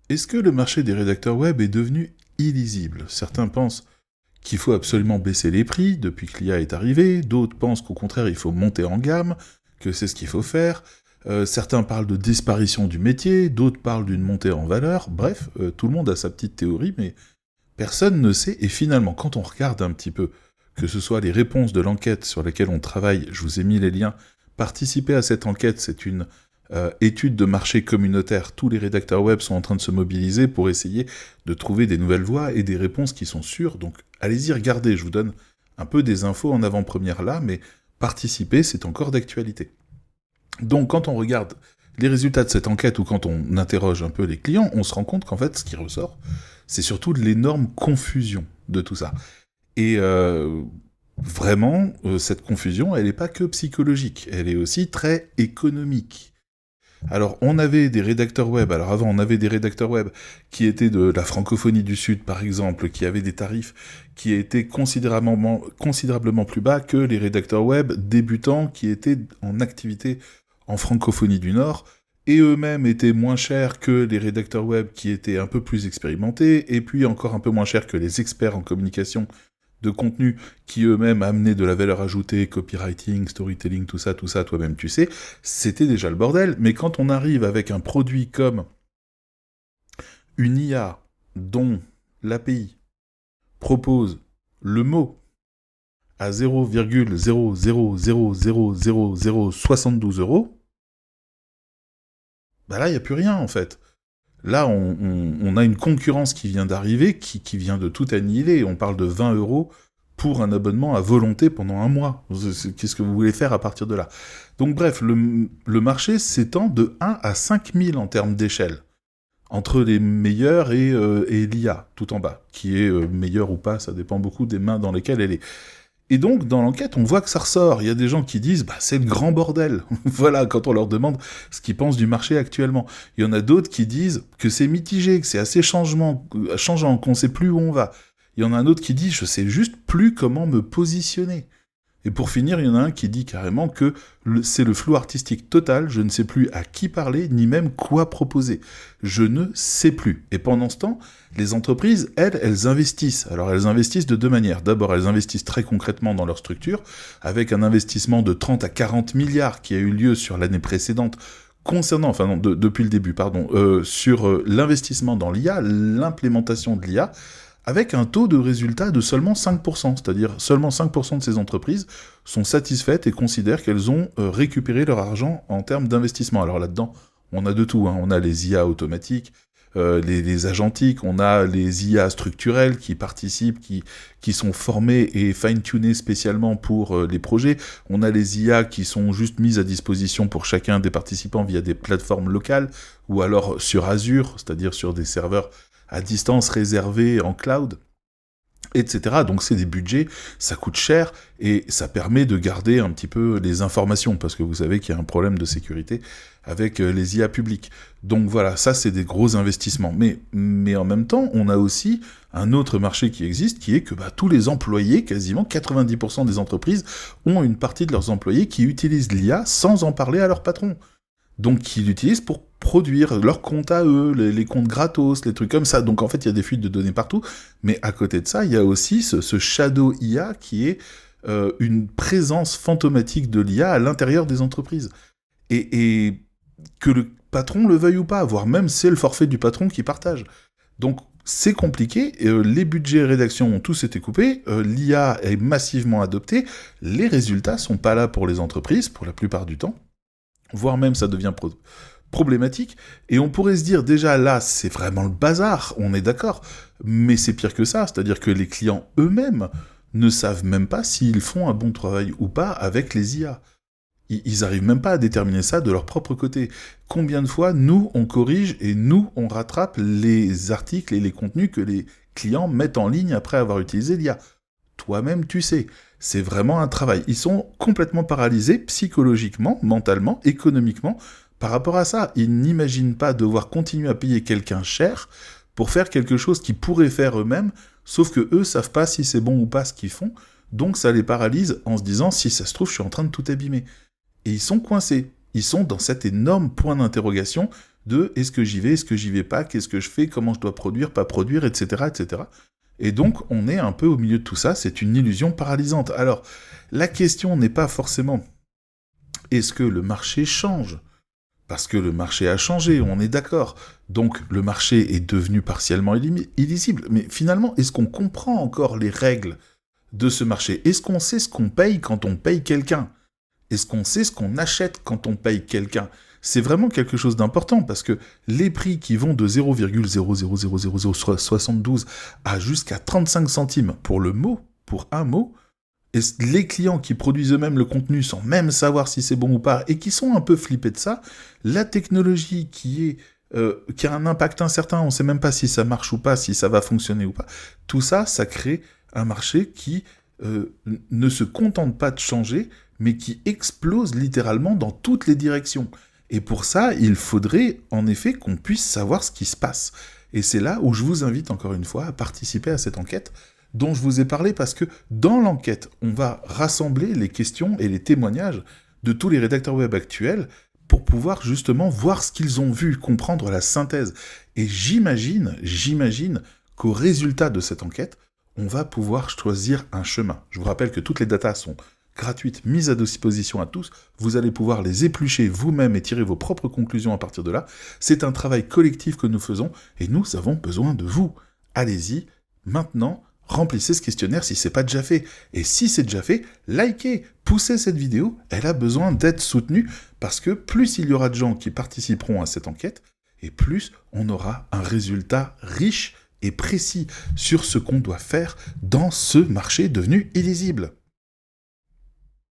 Est-ce que le marché des rédacteurs web est devenu illisible? Certains pensent qu'il faut absolument baisser les prix depuis que l'IA est arrivée, d'autres pensent qu'au contraire il faut monter en gamme, que c'est ce qu'il faut faire, certains parlent de disparition du métier, d'autres parlent d'une montée en valeur, bref, tout le monde a sa petite théorie, mais personne ne sait, et finalement quand on regarde un petit peu, que ce soit les réponses de l'enquête sur laquelle on travaille, je vous ai mis les liens, participer à cette enquête, c'est une étude de marché communautaire, tous les rédacteurs web sont en train de se mobiliser pour essayer de trouver des nouvelles voies et des réponses qui sont sûres. Donc allez-y, regardez, je vous donne un peu des infos en avant-première là, mais participer, c'est encore d'actualité. Donc quand on regarde les résultats de cette enquête ou quand on interroge un peu les clients, on se rend compte qu'en fait, ce qui ressort, c'est surtout de l'énorme confusion de tout ça. Et vraiment, cette confusion, elle n'est pas que psychologique, elle est aussi très économique. Alors, on avait des rédacteurs web, alors avant, on avait des rédacteurs web qui étaient de la francophonie du Sud, par exemple, qui avaient des tarifs qui étaient considérablement plus bas que les rédacteurs web débutants qui étaient en activité en francophonie du Nord, et eux-mêmes étaient moins chers que les rédacteurs web qui étaient un peu plus expérimentés, et puis encore un peu moins chers que les experts en communication de contenu qui eux-mêmes amenaient de la valeur ajoutée, copywriting, storytelling, tout ça, toi-même tu sais, c'était déjà le bordel. Mais quand on arrive avec un produit comme une IA dont l'API propose le mot à 0,0000072 euros, bah là, il n'y a plus rien en fait. Là, on a une concurrence qui vient d'arriver, qui vient de tout annihiler. On parle de 20 euros pour un abonnement à volonté pendant un mois. Qu'est-ce que vous voulez faire à partir de là? Donc bref, le marché s'étend de 1 à 5 000 en termes d'échelle, entre les meilleurs et l'IA, tout en bas, qui est meilleur ou pas, ça dépend beaucoup des mains dans lesquelles elle est. Et donc, dans l'enquête, on voit que ça ressort. Il y a des gens qui disent, bah, c'est le grand bordel. Voilà, quand on leur demande ce qu'ils pensent du marché actuellement. Il y en a d'autres qui disent que c'est mitigé, que c'est assez changeant, qu'on sait plus où on va. Il y en a un autre qui dit, je sais juste plus comment me positionner. Et pour finir, il y en a un qui dit carrément que c'est le flou artistique total, je ne sais plus à qui parler, ni même quoi proposer. Je ne sais plus. Et pendant ce temps, les entreprises, elles investissent. Alors elles investissent de deux manières. D'abord, elles investissent très concrètement dans leur structure, avec un investissement de 30 à 40 milliards qui a eu lieu sur l'année précédente, depuis le début, sur l'investissement dans l'IA, l'implémentation de l'IA, avec un taux de résultat de seulement 5%, c'est-à-dire seulement 5% de ces entreprises sont satisfaites et considèrent qu'elles ont récupéré leur argent en termes d'investissement. Alors là-dedans, on a de tout, hein. On a les IA automatiques, les agentiques, on a les IA structurelles qui participent, qui sont formées et fine-tunées spécialement pour les projets, on a les IA qui sont juste mises à disposition pour chacun des participants via des plateformes locales, ou alors sur Azure, c'est-à-dire sur des serveurs à distance réservés en cloud, etc. Donc c'est des budgets, ça coûte cher, et ça permet de garder un petit peu les informations, parce que vous savez qu'il y a un problème de sécurité avec les IA publiques. Donc voilà, ça c'est des gros investissements. Mais en même temps, on a aussi un autre marché qui existe, qui est que tous les employés, quasiment 90% des entreprises, ont une partie de leurs employés qui utilisent l'IA sans en parler à leur patron. Donc qui l'utilisent pour produire leurs comptes à eux, les comptes gratos, les trucs comme ça. Donc en fait, il y a des fuites de données partout, mais à côté de ça, il y a aussi ce shadow IA qui est une présence fantomatique de l'IA à l'intérieur des entreprises. Et que le patron le veuille ou pas, voire même c'est le forfait du patron qui partage. Donc c'est compliqué, les budgets rédaction ont tous été coupés, l'IA est massivement adoptée, les résultats sont pas là pour les entreprises, pour la plupart du temps, voire même ça devient problématique, et on pourrait se dire déjà là c'est vraiment le bazar, on est d'accord, mais c'est pire que ça, c'est-à-dire que les clients eux-mêmes ne savent même pas s'ils font un bon travail ou pas avec les IA. Ils arrivent même pas à déterminer ça de leur propre côté. Combien de fois, nous, on corrige et nous, on rattrape les articles et les contenus que les clients mettent en ligne après avoir utilisé l'IA? Toi-même, tu sais. C'est vraiment un travail. Ils sont complètement paralysés psychologiquement, mentalement, économiquement, par rapport à ça. Ils n'imaginent pas devoir continuer à payer quelqu'un cher pour faire quelque chose qu'ils pourraient faire eux-mêmes, sauf que eux savent pas si c'est bon ou pas ce qu'ils font, donc ça les paralyse en se disant, si ça se trouve, je suis en train de tout abîmer. Et ils sont coincés. Ils sont dans cet énorme point d'interrogation de est-ce que j'y vais, est-ce que j'y vais pas, qu'est-ce que je fais, comment je dois produire, pas produire, etc., etc. Et donc, on est un peu au milieu de tout ça, c'est une illusion paralysante. Alors, la question n'est pas forcément est-ce que le marché change ? Parce que le marché a changé, on est d'accord. Donc, le marché est devenu partiellement illisible. Mais finalement, est-ce qu'on comprend encore les règles de ce marché ? Est-ce qu'on sait ce qu'on paye quand on paye quelqu'un ? Est-ce qu'on sait ce qu'on achète quand on paye quelqu'un ? C'est vraiment quelque chose d'important, parce que les prix qui vont de 0,0000072 à jusqu'à 35 centimes pour le mot, pour un mot, et les clients qui produisent eux-mêmes le contenu sans même savoir si c'est bon ou pas, et qui sont un peu flippés de ça, la technologie qui a un impact incertain, on ne sait même pas si ça marche ou pas, si ça va fonctionner ou pas, tout ça, ça crée un marché qui ne se contente pas de changer, mais qui explose littéralement dans toutes les directions. Et pour ça, il faudrait en effet qu'on puisse savoir ce qui se passe. Et c'est là où je vous invite encore une fois à participer à cette enquête dont je vous ai parlé, parce que dans l'enquête, on va rassembler les questions et les témoignages de tous les rédacteurs web actuels pour pouvoir justement voir ce qu'ils ont vu, comprendre la synthèse. Et j'imagine qu'au résultat de cette enquête, on va pouvoir choisir un chemin. Je vous rappelle que toutes les datas sont gratuites, mises à disposition à tous. Vous allez pouvoir les éplucher vous-même et tirer vos propres conclusions à partir de là. C'est un travail collectif que nous faisons et nous avons besoin de vous. Allez-y, maintenant, remplissez ce questionnaire si c'est pas déjà fait. Et si c'est déjà fait, likez, poussez cette vidéo, elle a besoin d'être soutenue, parce que plus il y aura de gens qui participeront à cette enquête, et plus on aura un résultat riche et précis sur ce qu'on doit faire dans ce marché devenu illisible.